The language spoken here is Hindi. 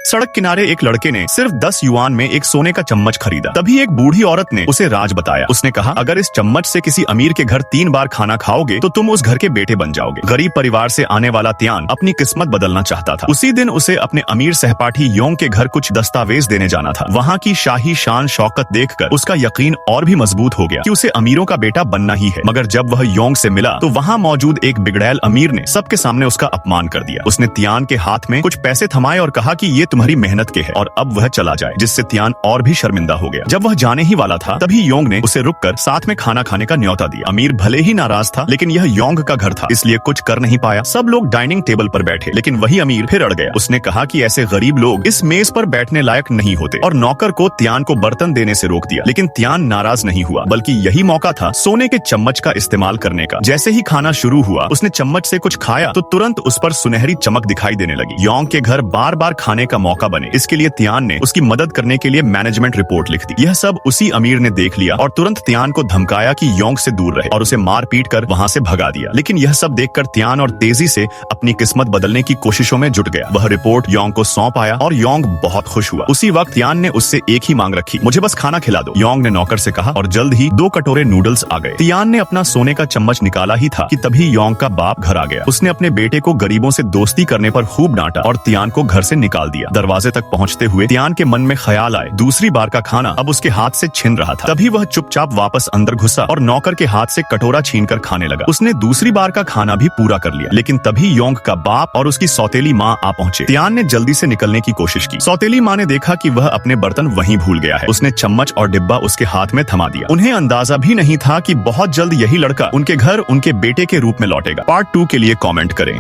सड़क किनारे एक लड़के ने सिर्फ 10 युआन में एक सोने का चम्मच खरीदा। तभी एक बूढ़ी औरत ने उसे राज बताया। उसने कहा, अगर इस चम्मच से किसी अमीर के घर 3 बार खाना खाओगे तो तुम उस घर के बेटे बन जाओगे। गरीब परिवार से आने वाला त्यान अपनी किस्मत बदलना चाहता था। उसी दिन उसे अपने अमीर सहपाठी योंग के घर कुछ दस्तावेज देने जाना था। वहाँ की शाही शान शौकत देखकर उसका यकीन और भी मजबूत हो गया कि उसे अमीरों का बेटा बनना ही है। मगर जब वह योंग से मिला तो वहाँ मौजूद एक बिगड़ैल अमीर ने सबके सामने उसका अपमान कर दिया। उसने त्यान के हाथ में कुछ पैसे थमाए और कहा कि ये तुम्हारी मेहनत के है और अब वह चला जाए, जिससे त्यान और भी शर्मिंदा हो गया। जब वह जाने ही वाला था तभी योंग ने उसे रुककर साथ में खाना खाने का न्योता दिया। अमीर भले ही नाराज था, लेकिन यह योंग का घर था, इसलिए कुछ कर नहीं पाया। सब लोग डाइनिंग टेबल पर बैठे, लेकिन वही अमीर फिर अड़ गया। उसने कहा कि ऐसे गरीब लोग इस मेज पर बैठने लायक नहीं होते और नौकर को त्यान को बर्तन देने से रोक दिया। लेकिन त्यान नाराज नहीं हुआ, बल्कि यही मौका था सोने के चम्मच का इस्तेमाल करने का। जैसे ही खाना शुरू हुआ, उसने चम्मच से कुछ खाया तो तुरंत उस पर सुनहरी चमक दिखाई देने लगी। योंग के घर बार बार खाने का मौका बने, इसके लिए त्यान ने उसकी मदद करने के लिए मैनेजमेंट रिपोर्ट लिख दी। यह सब उसी अमीर ने देख लिया और तुरंत त्यान को धमकाया कि योंग से दूर रहे और उसे मार पीट कर वहाँ से भगा दिया। लेकिन यह सब देखकर त्यान और तेजी से अपनी किस्मत बदलने की कोशिशों में जुट गया। वह रिपोर्ट योंग को सौंप आया और योंग बहुत खुश हुआ। उसी वक्त त्यान ने उससे एक ही मांग रखी, मुझे बस खाना खिला दो। योंग ने नौकर से कहा और जल्द ही 2 कटोरे नूडल्स आ गए। त्यान ने अपना सोने का चम्मच निकाला ही था कि तभी योंग का बाप घर आ गया। उसने अपने बेटे को गरीबों से दोस्ती करने पर खूब डांटा और त्यान को घर से निकाल दिया। दरवाजे तक पहुँचते हुए त्यान के मन में ख्याल आए, दूसरी बार का खाना अब उसके हाथ से छिन रहा था। तभी वह चुपचाप वापस अंदर घुसा और नौकर के हाथ से कटोरा छीनकर खाने लगा। उसने दूसरी बार का खाना भी पूरा कर लिया, लेकिन तभी योंग का बाप और उसकी सौतेली माँ आ पहुंचे। त्यान ने जल्दी से निकलने की कोशिश की। सौतेली माँ ने देखा कि वह अपने बर्तन वहीं भूल गया है। उसने चम्मच और डिब्बा उसके हाथ में थमा दिया। उन्हें अंदाजा भी नहीं था कि बहुत जल्द यही लड़का उनके घर उनके बेटे के रूप में लौटेगा। पार्ट 2 के लिए कमेंट करें।